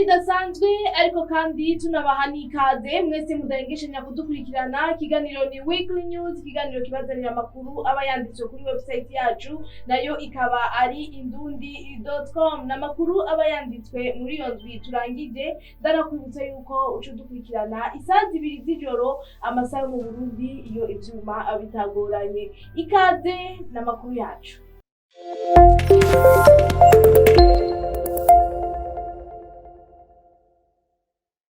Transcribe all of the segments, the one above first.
ridasanzwe ariko kandi tunabaha n'ikaze mwese mudahengeshanya kudukurikirana. Ikiganiro ni Weekly News, ikiganiro kibazanira amakuru aba yanditswe kuri website yacu nayo ikaba ari indundi.com, n'amakuru aba yanditswe muri iyo ndwi turangije. Ndanakwibutsa yuko uca dukurikirana isaha 2 z'ijoro amasaha mu Burundi iyo ivyuma bitagoranye. Ikaze n'amakuru yacu.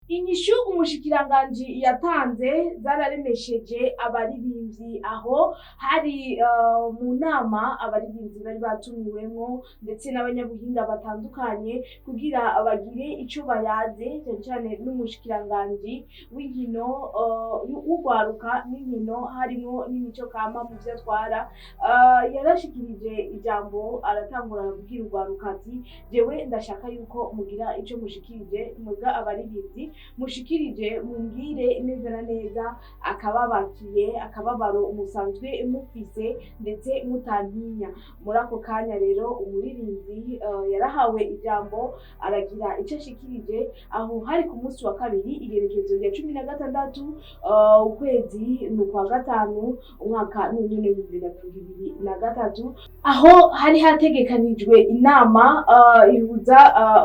Inyishu umushikiranganji yatanze zararemesheje abaririmbyi aho hari mu nama abaririmbyi bari batumiwemo ndetse n'abanyabuhinga batandukanye kugira bagire ico bayaze cyane n'umushikiranganji w'inkino ugwaruka n'inkino harimo n'imico kama mu vyo atwara. Yarashikirije ijambo aratangura kubwira ugwaruka ati jewe ndashaka yuko mugira ico mushikirije muga abaririmbyi mushikirije mumbwire neza na neza akababakiye akababaro umusanzwe mufise ndetse mutantinya. Muri ako kanya rero umuririmbyi yarahawe ijambo aragira ico ashikirije aho hari ku munsi wa kabiri igerekezo rya 16 ukwezi n'ukwa gatanu umwaka w'2023 aho hari hategekanijwe inama ihuza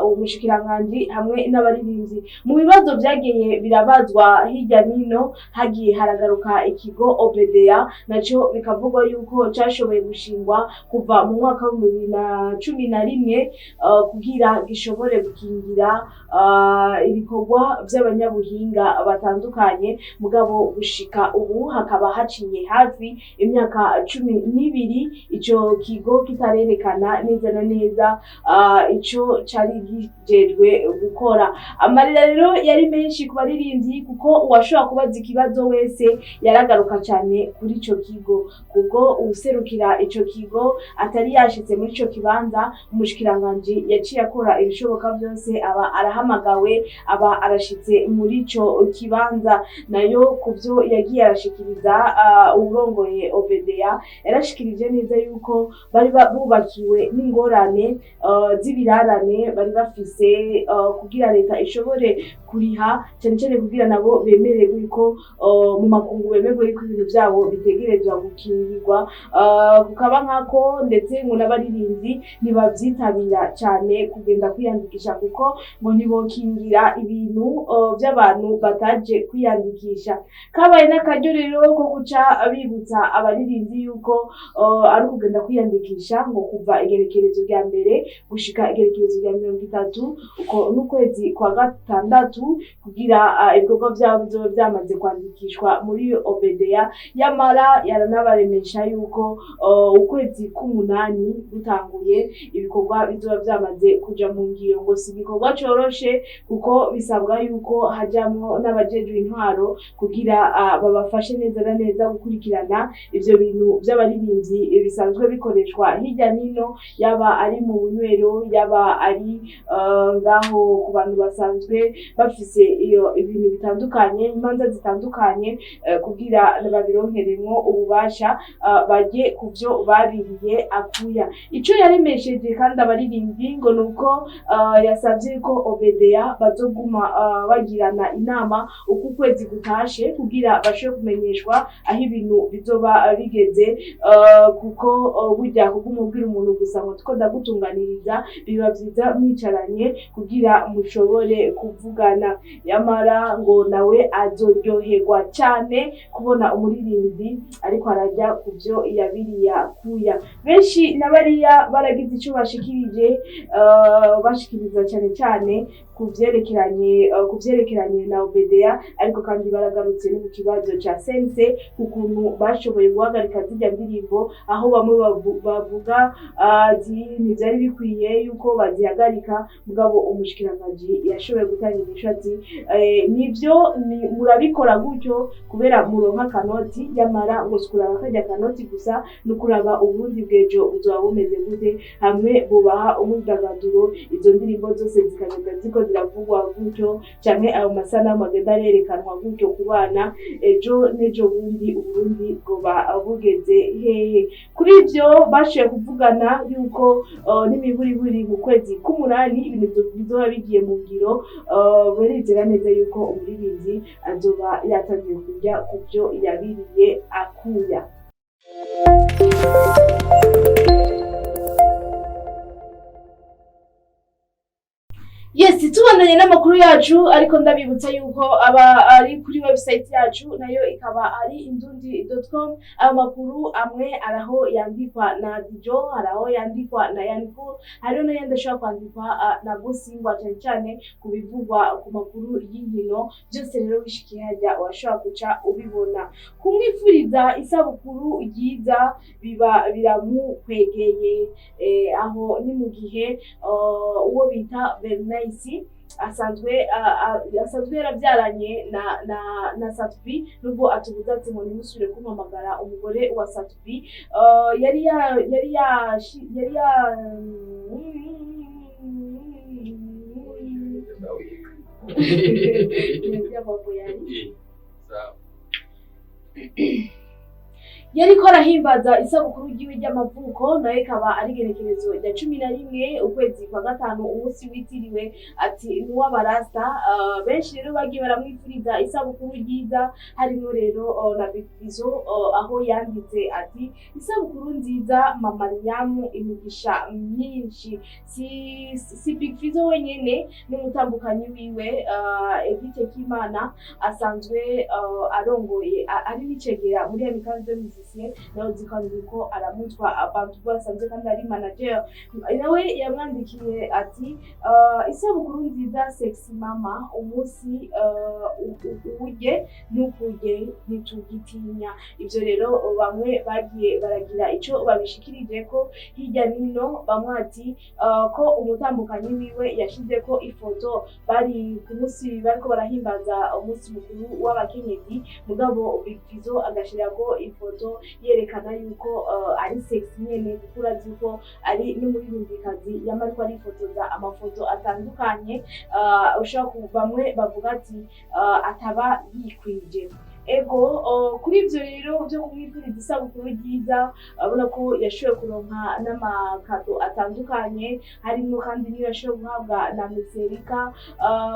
umushikiranganji hamwe n'abaririmbyi. Mu bibazo vyagiye birabazwa hirya nino hagiye haragaruka ikigo Obedeya naco bikavugwa yuko cashoboye gushingwa kuva mu mwaka wa 2011 kugira gishobore gukingira ibikorwa vy'abanyabuhinga batandukanye. Mugabo gushika ubu hakaba haciye hafi imyaka 12 ico kigo kitarerekana neza na neza ico cari gijejwe gukora. Amarira rero yari menshi ku baririmbyi kuko uwashobora kubaza ikibazo wese yaragaruka cyane kuri ico kigo, kuko userukira ico kigo atari yashitse muri ico kibanza. Umushikiranganji yaciye akora ibishoboka byose aba arahamagawe aba arashitse muri ico kibanza. Nayo kuvyo yagiye arashikiriza urongoye Obedeya yarashikirije neza yuko bari bubakiwe n'ingorane z'ibirarane bari bafise kugira leta ishobore kuriha cyane kugira nabo bemererwe yuko mu makungu bemererwe yuko ibintu byabo bitegerezwa gukingirwa. Kukaba nkako ndetse ngo n'abaririmbyi ntibavyitabira cyane kugenda kwiyandikisha kuko ngo nibokingira ibintu by'abantu bataje kwiyandikisha. Kabaye n'akaryo rero ko guca bibutsa abaririmbyi yuko ari kugenda kwiyandikisha ngo kuva igerekerezo rya mbere gushika igerekerezo rya 30 uko n'ukwezi kwa gatandatu kugira ibikorwa byabo byo byamaze kwandikishwa muri Obedeya. Yamara yaranabaremesha yuko ukwezi k'umunani gutanguye ibikorwa bizoba byamaze kuja mu ngiro. Ngo si ibikorwa coroshe kuko bisabwa yuko hajamwo n'abajejwe intwaro kugira babafashe neza na neza gukurikirana ivyo bintu by'abaririmbyi bisanzwe bikoreshwa hirya nino, yaba ari mu bunywero yaba ari ngaho ku bantu basanzwe bafise iyo ibintu bitandukanye imanza zitandukanye kugira babironkeremwo ububasha baje kuvyo babiriye akuya. Ico yaremesheje kandi abaririmbyi ngo nuko yasavye ko Obedeya bazoguma bagirana inama uko kwezi gutashe kugira bashe kumenyeshwa aho ibintu bizoba bigeze, kuko burya kugumubwira umuntu gusa ngo tuko ndagutunganiriza biba vyiza mwicaranye kugira mushobore kuvugana. Yamara ngo nawe azoryoherwa cyane kubona umuririmbyi ariko arajya kuvyo yabiriya kuya. Benshi nabariya baragize ico bashikirije bashikiriza cyane kuvyerekeranye na Obedeya, ariko kandi baragarutse no mu kibazo ca sense kukuntu bashoboye guhagarika zijya ndirimbo aho bamwe bavuga ntivyari bikwiye yuko bazihagarika. Mugabo umushikiranganji yashoboye gutanga inyishu ati nivyo murabikora gutyo kubera muronka akanoti yamara ngo sikuraba karya kanoti gusa nukuraba uburundi bw'ejo buzoba bumeze gute hamwe bubaha umwidagaduro izo ndirimbo zose zikagenda ziko ziravugwa gutyo canke ayo masanamu agenda arerekanwa gutyo ku bana ejo n'ejo bundi uburundi bwoba bugeze hehe. Kuri ivyo bashoboye kuvugana yuko n'imiburiburi mu kwezi k'umunani ibintu bizoba bigiye mu ngiro barizera neza yuko umuririmbyi azoba yatangiye kurya ku vyo yabiriye akuya. Yes, tubandanye n'amakuru yacu ariko ndabibutsa yuko aba ari kuri website yacu nayo ikaba ari indundi.com. Ayo makuru amwe araho yandikwa na Dijo, araho yandikwa na Yannico, hariho n'ayandi ashobora kwandikwa na Bosingwa cyane cyane ku bivugwa ku makuru y'inkino. Byose rero wishikiye hajya washobora kuca ubibona. Kumwifuriza isabukuru ryiza biba biramukwegeye aho ni mu gihe uwo bita Bernice asanzwe yarabyaranye na Satbi, nubwo atubuza ati ngo nimusubire kumpamagara umugore wa Satbi. yari yariko arahimbaza isabukuru ryiwe ry'amavuko, nayo ikaba ari igenekerezo rya 11 ukwezi kwa gatanu, umunsi witiriwe ati nuw'abarasta. Benshi rero bagiye baramwifuriza isabukuru ryiza, harimo rero na Big Fizzo aho yanditse ati isabukuru nziza mama Mariam, imigisha myinshi. Si Big Fizzo wenyene n'umutambukanyi wiwe Edith Kimana asanzwe arongoye ari n'icegera muri Amicale nawe zikandi ko aramutwa abantu basanzwe kandi ari manager, nawe yamwandikiye ati isabukuru nziza sexy mama, umunsi uje ntukuje ntitugitinya. Ivyo rero bamwe bagiye baragira ico babishikirije ko hirya nino, bamwe ati ko umutambukanyi wiwe yashize ko ifoto bari ku munsi bariko barahimbaza umunsi mukuru w'abakenyezi, mugabo Big Fizzo agashira ko ifoto yerekana yuko ari sexy nyene, kuko urazi ko ari n'umuririmbyikazi yamariko arifotoza amafoto atandukanye. Ushobora bamwe bavuga ati ataba yikwije. Ego kuri ivyo rero byo kumwifuriza isabukuru ryiza, abona ko yashoboye kuronka n'amakado atandukanye, harimo kandi niyo yashoboye guhabwa na Meserika.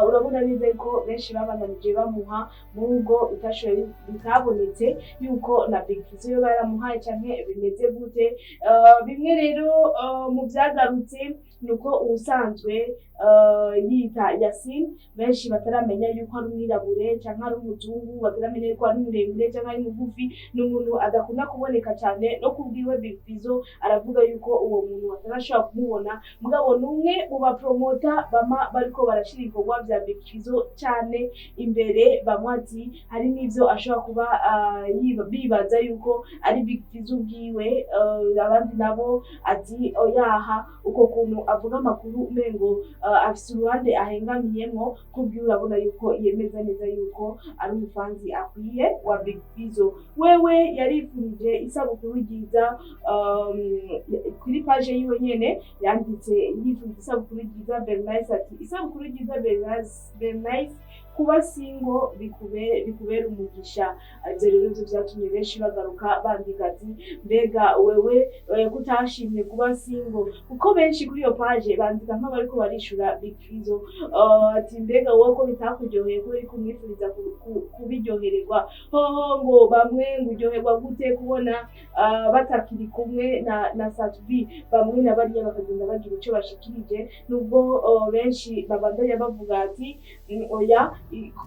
Urabona neza ko benshi babandanije bamuha nubwo bitabonetse yuko na Big Fizzo yo baramuhaye canke bimeze gute. Bimwe rero mu vyagarutse nuko ubusanzwe yita Yasin, benshi bataramenya yuko ari umwirabure canke ari umuzungu, bataramenya yuko ari muremure canke ari mugufi, n'umuntu adakunda kuboneka cyane. No kubwiwe Big Fizzo aravuga yuko uwo muntu batarashobora kumubona, mugabo numwe mu bapromota bama bariko barashira ibikorwa vya Big Fizzo cyane imbere. Bamwe ati hari n'ivyo ashobora kuba bibaza yuko ari Big Fizzo ubwiwe, abandi nabo ati oyaha uko kuntu avuga amakuru umengo afise uruhande ahengamiyemo, kubwiwe urabona yuko yemeza neza yuko ari umufanzi akwiye wa Big Fizzo. Wewe yarifurije isabukuru ryiza kuri page yiwe nyene yanditse yifurije isabukuru ryiza Bernice, ati isabukuru ryiza Bernice, kuba singo bikubera umugisha. Ivyo rero byo vyatumye benshi bagaruka bandika ati mbega wewe kutashimye kuba singo, kuko benshi kuri iyo page bandika nk'abariko barishura Big Fizzo. Ati mbega wowe ko bitakuryoheye ko uri kumwifuriza kubiryohererwa, hoho ngo bamwe ngo uryoherwa gute kubona batakiri kumwe na Satbi. Bamwe na bariya bakagenda bagira ico bashikirije, nubwo benshi babandanya bavuga ati oya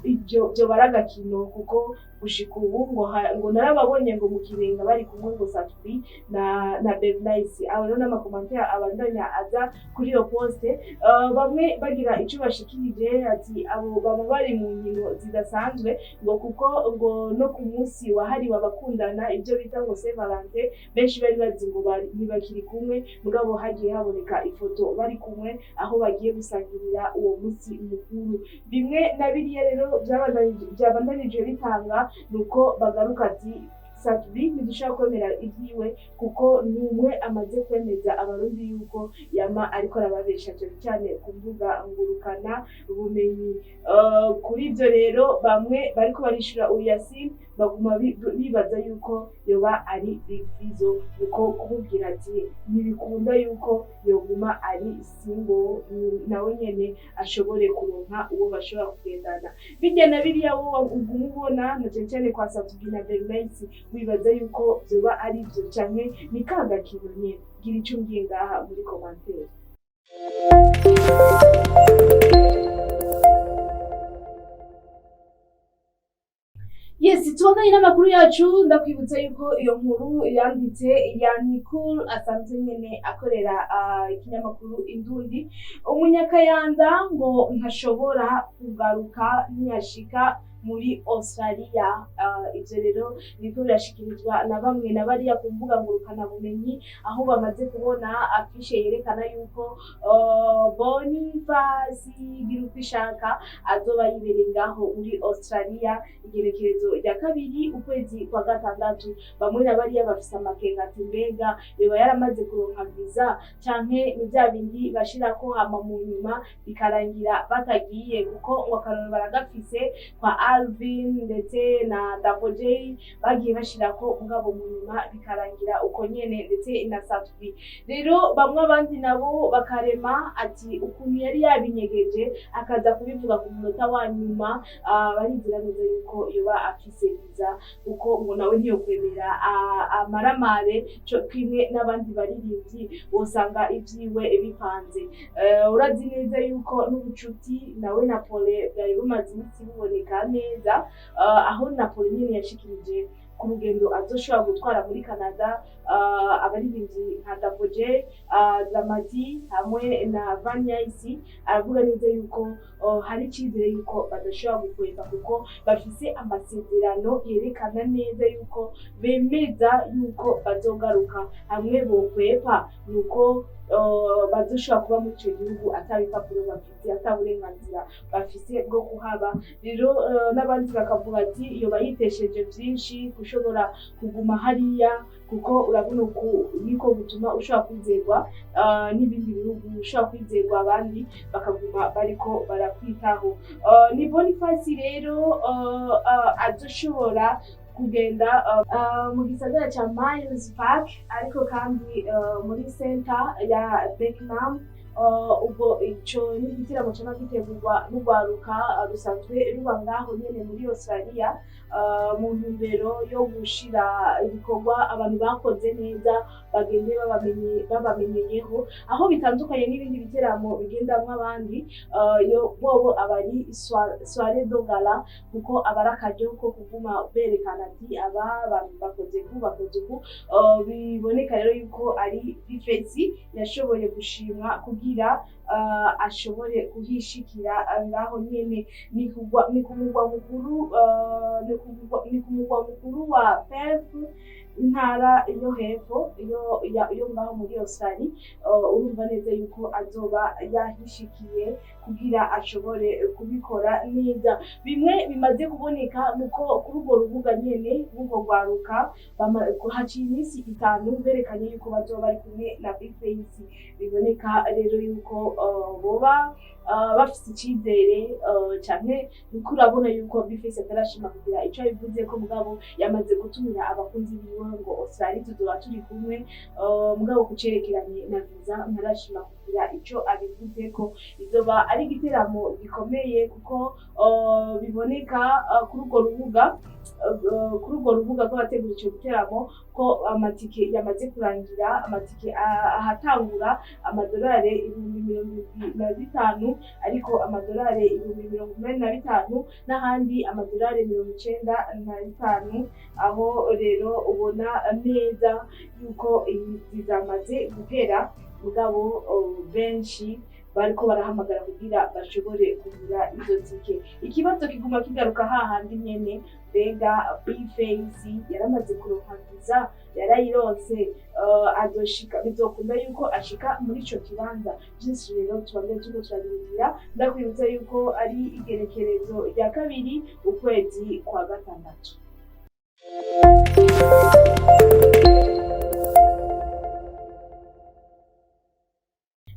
ibyo baragakino, kuko gushika ubu ngo narababonye ngo mu Kibenga bari kumwe ngo Satbi na Bevnice. Abo rero n'amakomantere abandanya aza kuri iyo poste, bamwe bagira ico bashikirije ati abo baba bari mu nkino zidasanzwe ngo kuko ngo no ku munsi wahariwe abakundana ibyo bita ngo Saint Valentin benshi bari bazi ngo ntibakiri kumwe, mugabo hagiye haboneka ifoto bari kumwe aho bagiye gusangirira uwo munsi mukuru. Bimwe na biriya rero byabandanije bitanga nuko bagaruka ati Satbi ntidushaka kwemera ivyiwe kuko numwe amaze kwemeza abarundi yuko yama ariko arababesha cyane ku mbuga ngurukana ubumenyi. Kuri ivyo rero bamwe bariko barishura Yasin baguma bibaza yuko yoba ari Big Fizzo, nuko kumubwira ati ntibikunda yuko yoguma ari single nawe nyene ashobore kuronka uwo bashobora kugendana. Bijya na biriya wowe ugumubona na cyane kwa Satbi na Bevnice wibaza yuko vyoba ari ivyo canke ni kaga kintu nyene. Gira ico ngiye ngaha muri commentaire. Yes, tubandanye n'amakuru yacu. Ndakwibutsa yuko iyo nkuru yanditse ya Nicole asanzwe nyene akorera ikinyamakuru Indundi. Umunyakayanza ngo ntashobora kugaruka ntiyashika muri Australia. Ivyo rero biriko birashikirizwa na bamwe na bariya ku mbuga ngurukana bumenyi, aho bamaze kubona afishe yerekana yuko Boniface Girukishaka azoba yibereye ngaho muri Australia igerekerezo rya kabiri ukwezi kwa gatandatu. Bamwe na bariya bafise amakenga ati mbega yoba yaramaze kuronka visa canke ni bya bindi bashirako hama mu nyuma bikarangira batagiye, kuko ngo akaroro baragafise kwa Alvin ndetse na Double J bagiye bashirako mugabo mu nyuma bikarangira uko nyene, ndetse na Satbi. Rero bamwe abandi nabo bakarema ati ukuntu yari yabinyegeje akaza kubivuga ku munota wa nyuma, barizira neza yuko yoba afise visa kuko ngo nawe ntiyo kwemera amaramare cyo kimwe n'abandi baririmbyi wosanga ivyiwe bipanze. Urazi neza yuko n'ubucuti nawe na Pole bwari bumaze iminsi buboneka neza, aho Napoli nyene yashikirije ku rugendo azoshobora gutwara muri Canada abaririmbyi nka Double J, Dramati hamwe na Vanice. Aravuga neza yuko hari icyizere yuko badashobora gukwega kuko bafise amasezerano yerekana neza yuko bemeza yuko bazogaruka. Hamwe bokwepa nuko bazoshobora kuba muri ico gihugu atabipapuro bafise, ataburenganzira bafise bwo kuhaba. Rero n'abandi bakavuga ati yoba yitesheje vyinshi kushobora kuguma hariya, kuko urabona uko niko gutuma ushobora kwizerwa n'ibindi bihugu, ushobora kwizerwa abandi bakaguma bariko barakwitaho. Ni Boniface rero azoshobora kugenda mu gisagara ca Miles Park, ariko kandi muri center ya Beckham. Ubwo ico ni igitaramo cama gitegurwa n'urwaruka rusanzwe ruba ngaho nyene muri Australia, mu ntumbero yo gushira ibikorwa abantu bakoze neza bagende babamenyeyeho, aho bitandukanye n'ibindi biteramo bigendamwo abandi. Yo bobo abari soirée de gala, kuko abari akaryo ko kuguma berekana ati aba bantu bakoze uku. Biboneka rero yuko ari Bifesi yashoboye gushimwa kugira ashobore kuhishikira ngaho nyene. Ni ku mugwa mukuru wa Perth, intara yo hepfo yo ngaho muri Australia. Urumva neza yuko azoba yahishikiye kugira ashobore kubikora neza. Bimwe bimaze kuboneka nuko kuri urwo rubuga nyene rw'urwo rwaruka haciye iminsi 5 berekanye yuko bazoba bari kumwe na Big Fizzo. Biboneka rero yuko boba bafise icizere canke nuko urabona yuko Big Fizzo atarashima kugira ico bivuze ko mugabo yamaze gutumira abakunzi biwe ngo Australia tuzoba turi kumwe, mugabo kucerekeranye na visa ntarashima kugira ico abivuze ko. Izoba ari igiteramo gikomeye kuko biboneka kuri urwo rubuga rw'abategura ico giteramo ko amatike yamaze kurangira. Amatike ahatangura $25,000 ariko amadolari 85,000 n'ahandi amadolari 95, aho rero ubona neza yuko imizi zamaze gutera mugabo benshi bariko barahamagara kugira bashobore kugura izo tike. Ikibazo kiguma kigaruka hahandi nyene, mbega Bface yaramaze kuronka visa, yarayironse, azoshika, bizokunda yuko ashika muri ico kibanza? Vyinshi rero tubandanye turiko turabirindira, ndakwibutsa yuko ari igerekerezo rya 2 ukwezi kwa gatandatu.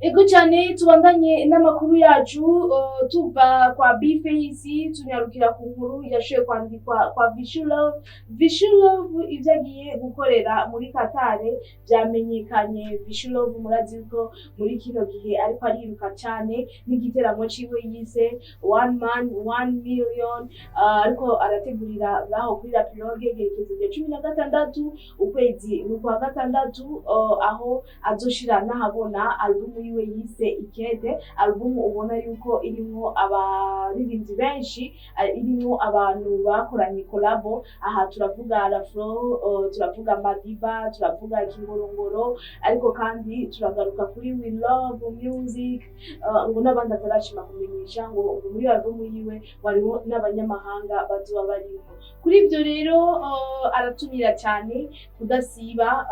Ego cyane tubandanye n'amakuru yacu, tuva kwa Bface tunyarukira ku nkuru yashoboye kwandikwa kwa Vishulove. Vishulove ivyo agiye gukorera muri Qatar vyamenyekanye. Vishulove murazi ko muri kino gihe ariko ariruka cane n'igiteramo ciwe yise One Man 1 Million, ariko arategurira ngaho kuri La Pirogue igerekezo rya 16 ukwezi kwa gatandatu, aho azoshira n'ahabona album yiwe yise Ikete, album ubona yuko irimwo abaririmbyi benshi, irimwo abantu bakoranye collabo. Aha turavuga Raflo, turavuga Madiba, turavuga Kingorongoro, ariko kandi turagaruka kuri We Love Music, ngo n'abandi atarashima kumenyesha ngo muri album yiwe warimo n'abanyamahanga bazoba barimo. Kuri ivyo rero aratumira cyane kudasiba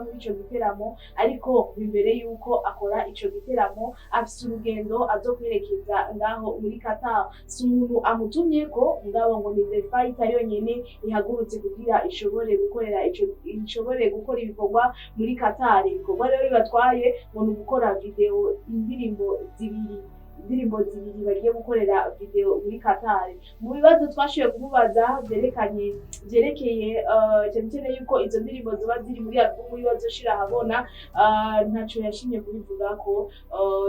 muri ico giteramo, ariko imbere yuko akora ico giteramo afise urugendo azokwerekeza ngaho muri Qatar. Si umuntu amutumyeko ngabo ngo ni The Fighter yonyene ihagurutse kugira ishobore gukora ibikorwa muri Qatar. Ibikorwa rero bibatwaye ngo ni ugukora indirimbo zibiri bagiye gukorera video muri Qatar. Mu bibazo twashoboye kumubaza vyerekeye cyane yuko izo ndirimbo ziba ziri muri album bazoshira ahabona, ntaco yashimye kubivuga ko,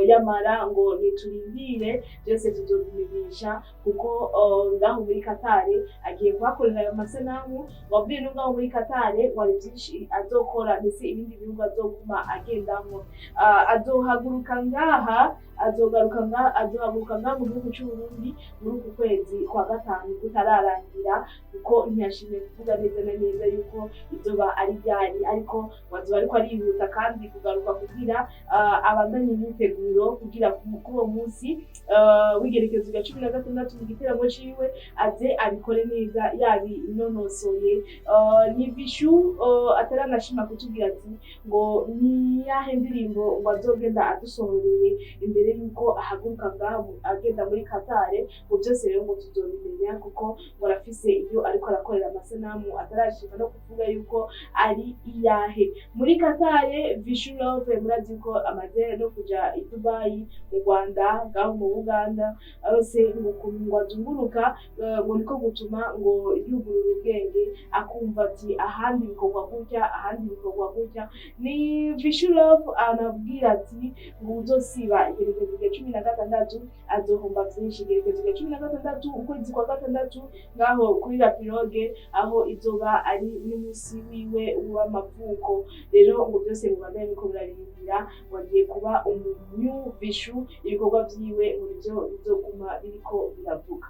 yamara ngo niturindire byose tuzobimenyesha, kuko ngaho muri Qatar agiye kuhakorera ayo masanamu. Wavuye no ngaho muri Qatar wari byinshi azokora, ndetse ibindi bihugu azoguma agendamwo. Azohaguruka ngaha mu gihugu c'Uburundi muri uku kwezi kwa gatanu kutararangira, kuko ntiyashimye kuvuga neza na neza yuko izoba ari ryari, ariko wazoba ariko arihuta kandi kugaruka kugira abandanye imyiteguro kugira kuri uwo munsi w'igerekezo rya 16 mu giteramo ciwe aze abikore neza yabinonosoye. Ni Vishu ataranashima kutubwira ati ngo niyahe ndirimbo ngo azogenda adusohoreye imbere yuko ahaguruka ngaho agenda muri Qatar. Ngo byose rero ngo tuzobimenya, kuko ngo arafise iyo ariko arakorera amasanamu atarashima no kuvuga yuko ari iyahe. Muri Qatar Vishulove murazi ko amaze no kuja i Dubai, mu Rwanda, ngaho mu Uganda, abose ngo azunguruka, ngo niko gutuma ngo yugurura ubwenge akumva ati ahandi bikorwa gutya. Ni Vishulove anabwira ati ngo uzosiba igerekezo rya 16 azohomba vyinshi. Igerekezo rya 16 ukwezi kwa gatandatu ngaho kuri La Pirogue, aho izoba ari n'umusi wiwe w'amavuko. Rero ngo byose mubandanye niko birarindira, wagiye kuba umunyu Vishu, ibikorwa vyiwe ngo nivyo bizoguma biriko biravuga.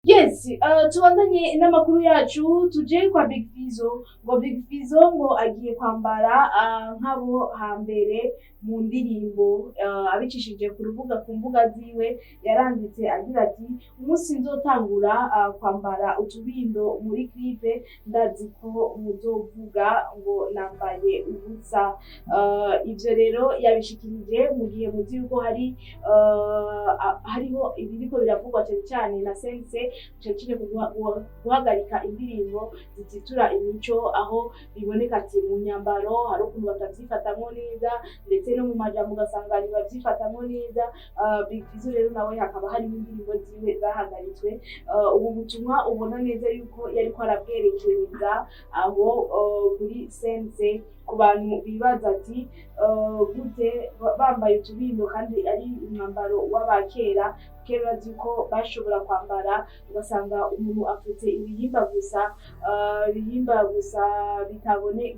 Yes, tubandanye n'amakuru yacu, tuje kwa Big Fizzo. Ngo Big Fizzo ngo agiye kwambara nk'abo hambere mu ndirimbo, abicishije ku mbuga ziwe yaranditse agira ati umunsi nzotangura kwambara utubindo muri clip, ndazi ko muzovuga ngo nambaye ubusa. Ivyo rero yabishikirije mu gihe muzi yuko hariho ibiriko biravugwa cyane na Sense cecile guhagarika indirimbo zititura imico, aho biboneka ati mu nyambaro hari ukuntu batavyifatamwo neza, ndetse no mu majambo ugasanga ntibavyifatamwo neza. Big Fizzo rero nawe hakaba hari indirimbo ziwe zahagaritswe. Ubu butumwa ubona neza yuko yariko arabwerekeza aho kuri Sense ku bantu bibaza ati gute bambaye utubindo kandi ari umwambaro w'abakera. Kera urazi ko bashobora kwambara ugasanga umuntu afite ibihimba gusa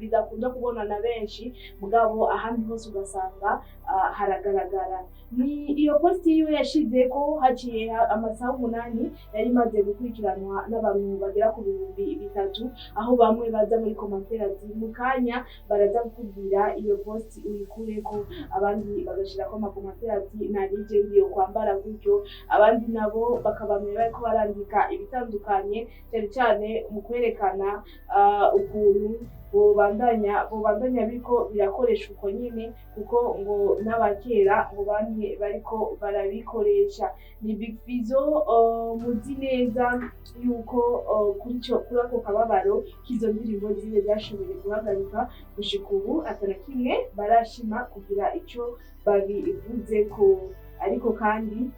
bidakunda kubona na benshi, mugabo ahandi hose ugasanga haragaragara. Ni iyo posti yiwe yashizeko haciye amasaha 8 yari imaze gukurikiranwa n'abantu bagera ku 3,000, aho bamwe baza muri commentaire ati mu kanya baraza kukubwira iyo posti uyikureko, abandi bagashirako amakomantere ati narije ngiye kwambara gutyo, abandi nabo bakabamera bariko barandika ibitandukanye cyane cyane mu kwerekana ukuntu bobandanya biriko birakoresha uko nyene, kuko ngo n'abakera ngo bamwe bariko barabikoresha. Ni Big Fizzo muzi neza yuko kuri ako kababaro k'izo ndirimbo ziwe zashoboye guhagarika gushika ubu atana kimwe barashima kugira ico babivuzeko. Ariko kandi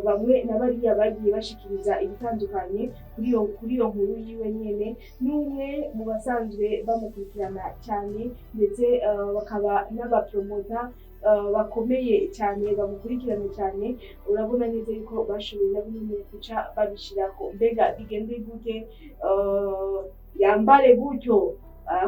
bamwe na bariya bagiye bashikiriza ibitandukanye kuri iyo nkuru yiwe nyene, n'umwe mu basanzwe bamukurikirana cyane ndetse bakaba n'abapromota bakomeye cyane bamukurikirana cyane. Urabona neza yuko bashoboye nabo nyene guca babishirako. Mbega bigende gute yambare gutyo,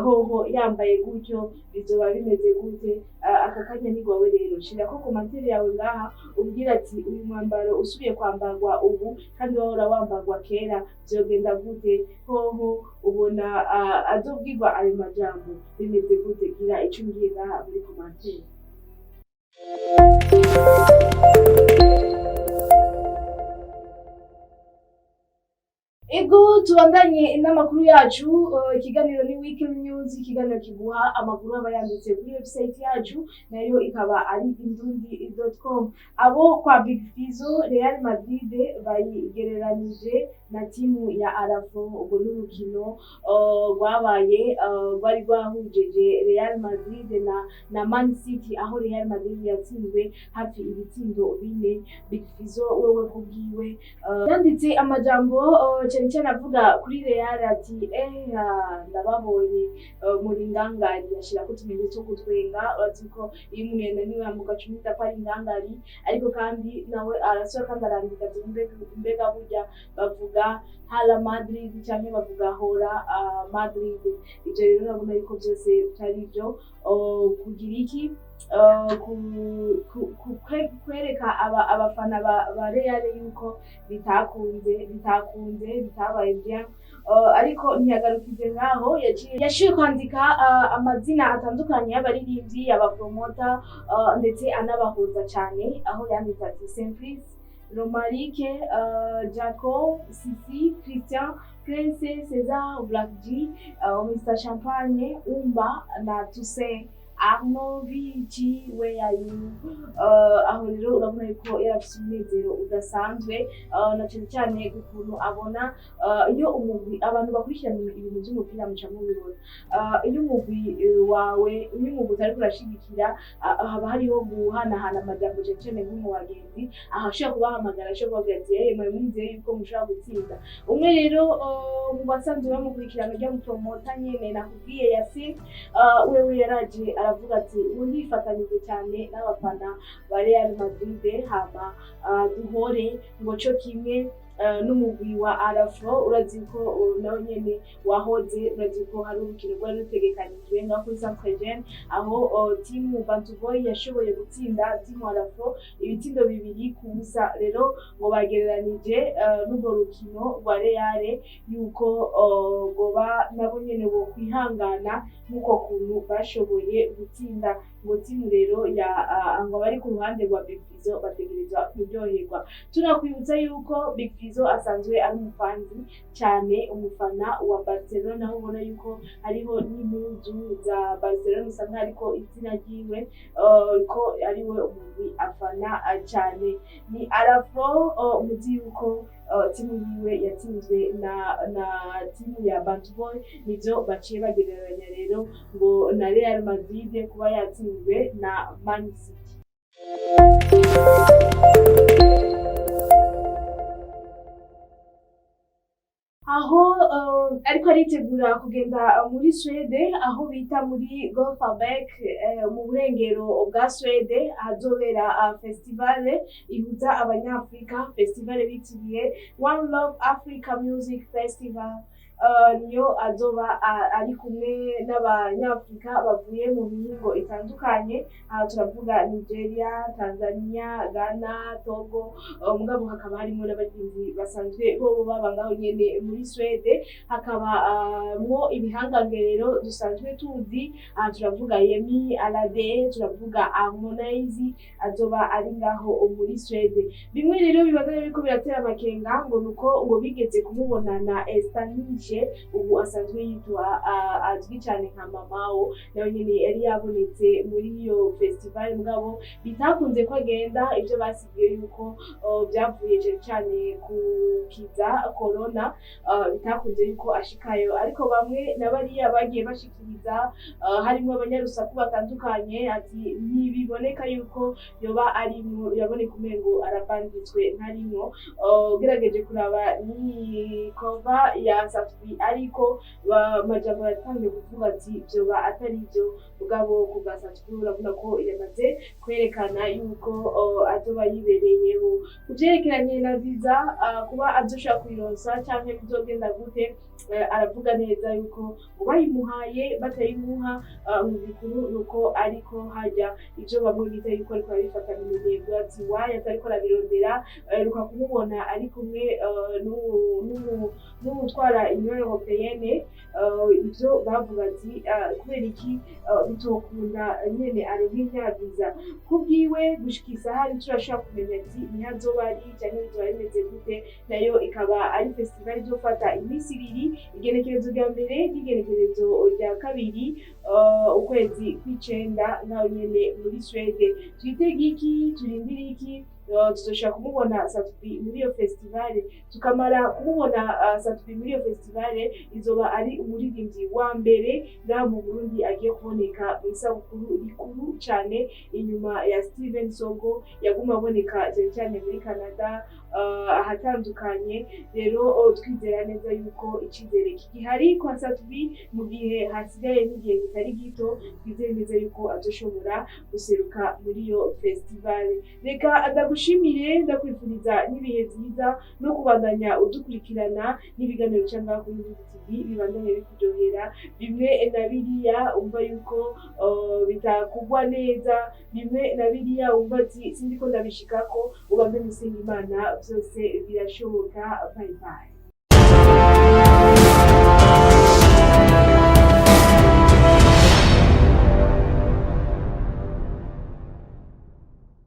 hoho yambaye gutyo bizoba bimeze gute? Aka kanya ni gwawe rero, shirako commentaire yawe ngaha ubwira ati uyu mwambaro usubiye kwambarwa ubu kandi wahora wambarwa kera vyogenda gute? Hoho ubona azobwirwa ayo majambo bimeze gute? Gira ico ngiye ngaha muri commentaire. Ego tubandanye n'amakuru yacu. Ikiganiro ni Weekly News, ikiganiro kiguha amakuru aba yanditse kuri website yacu nayo ikaba ari indundi.com. Abo kwa Big Fizzo Real Madrid bayigereranije na timu ya Arafo. Ubwo n'urukino rwabaye rwari rwahujeje Real Madrid na Man City, aho Real Madrid yatsinzwe hafi ibitsindo 4. Big Fizzo wewe kubwiwe yanditse amajambo cyane avuga kuri Real ati ndababonye muri ngangari, yashira ko tumenyetso kutwenga. Ati ko iyo umuntu yananiwe amugacumita ko ari ngangari, ariko kandi nawe arasura kandi arandika ati mbega burya bavuga hala Madrid cyane bavuga hora Madrid. Ibyo rero urabona yuko byose bitari byo kugira iki kwereka abafana ba Real yuko bitabaye bien. Ariko ntiyagarukize ngaho, yashiye kwandika amazina atandukanye y'abaririmbyi, abapromota ndetse anabahuza cyane, aho yanditse ati Simplice, Romarique, Jaco, Sisi, Christian, Prince, César, Black G, Mr Champagne, Umba na Toussaint, Arno, Vici, where are you? Aho rero urabona yuko yarafise umunezero udasanzwe, na cyane ukuntu abona iyo umugwi abantu bakurikirana ibintu by'umupira muca mubibona. Iyo umugwi wawe utari kurashigikira haba hariho guhanahana amajambo cyane nk'umu bagenzi, ahashobora kubahamagara ashobora kuvuga ati mwe mwizeye yuko mushobora gutsinda. Umwe rero mu basanzwe bamukurikirana ryo mupromota nyene nakubwiye Yasin, wewe yaraje aravuga ati unifatanije cyane n'abafana ba Real Madrid, hama duhore ngo cyo kimwe n'umugwi wa Arafo. Urazi ko nawe nyene wahoze, urazi ko hari urukino rwari rutegekanijwe nka kuri Centre Jeune, aho timu Bantu Boy yashoboye gutsinda timu Arafo ibitsindo 2-0. Rero ngo bagereranije n'urwo rukino rwa Real yuko goba nabo nyene bo kwihangana nk'uko kuntu bashoboye gutsinda. Ngo timu rero ngo bari ku ruhande rwa Big Fizzo bategerezwa kuryoherwa. Tunakwibutsa yuko Big Fizzo asanzwe ari umufanzi cyane, umufana wa Barcelona, aho ubona yuko hariho n'impuzu za Barcelona usanga ariko izina ryiwe ko ariwe umugwi afana cyane. Ni Arafo umuzi yuko timu yiwe yatsinzwe na timu ya Bantu Boy, nivyo baciye bagereranya rero ngo na Real Madrid kuba yatsinzwe na Man City. Aho ariko aritegura kugenda muri Swede aho bita muri Gothenburg mu burengero bwa Swede ahazobera festivale ihuza abanyafrika, festivale bitiriye One Love Africa Music Festival. Niyo azoba ari kumwe n'abanyafrika bavuye mu mihingo itandukanye, aha turavuga Nigeria, Tanzania, Ghana, Togo, mugabo hakaba harimo n'abagenzi basanzwe bo baba ngaho nyene muri Swede, hakaba mwo ibihangange rero dusanzwe tuzi, aha turavuga Yemi Alade, turavuga Harmonize azoba ari ngaho muri Swede. Bimwe rero bibagara biriko biratera amakenga ngo nuko ngo bigeze kumubonana Estanish ubu asanzwe yitwa azwi cyane nka Mamao, nawe nyene yari yabonetse muri iyo festival mugabo bitakunze ko agenda, ivyo basigiye yuko byavuye cyane ku kiza corona, bitakunze yuko ashikayo, ariko bamwe nabariya bagiye bashikiriza harimo abanyarusaku batandukanye ati ntibiboneka yuko yoba ari yaboneka umengo arabanditswe ntarimo. Ugerageje kuraba ni cover ya Safi ariko majambo yatangiye kuvuga ati vyoba atari byo, mugabo kugasa turabona ko yamaze kwerekana yuko azoba yibereyeho. Kuvyerekeranye na visa kuba azoshaka kuyironsa canke bizogenda gute, aravuga neza yuko bayimuhaye batayimuha mu bikuru nuko ariko hajya ivyo bamwe bita yuko ariko arifata mu ntego ati waye atariko arabirondera, aheruka kumubona ari kumwe n'umutwara Union Européenne, ivyo bavuga ati kubera iki bitokunda nyene aronka visa. Kubwiwe gushika isaha turashaka kumenya ati ntihazoba ari canke bizoba bimeze gute, nayo ikaba ari festival izofata iminsi ibiri, igenekerezo rya mbere n'igenekerezo rya kabiri ukwezi kw'icenda naho nyene muri Swede. Twitege iki? Turindire iki? Tuzoshaka kumubona Safi muri iyo festival, tukamara kumubona Safi muri iyo festival izoba ari umuririmbyi wa mbere ngaha mu Burundi agiye kuboneka mu isabukuru rikuru cane inyuma ya Steven Sogo yaguma aboneka cyane muri Canada ahatandukanye. Rero twizera neza yuko icizere kigihari kwa Safi mu gihe hasigaye n'igihe kitari gito, twizere neza yuko azoshobora guseruka muri iyo festival. Reka ndagushimire, ndakwifuriza n'ibihe vyiza no kubandanya udukurikirana n'ibiganiro cyangwa kuri TV bibandanye bikuryohera, bimwe na biriya umva yuko bitakugwa neza, bimwe na biriya umva ati sindiko ndabishikako, ubambe musenga Imana byose birashoboka. Bye bye.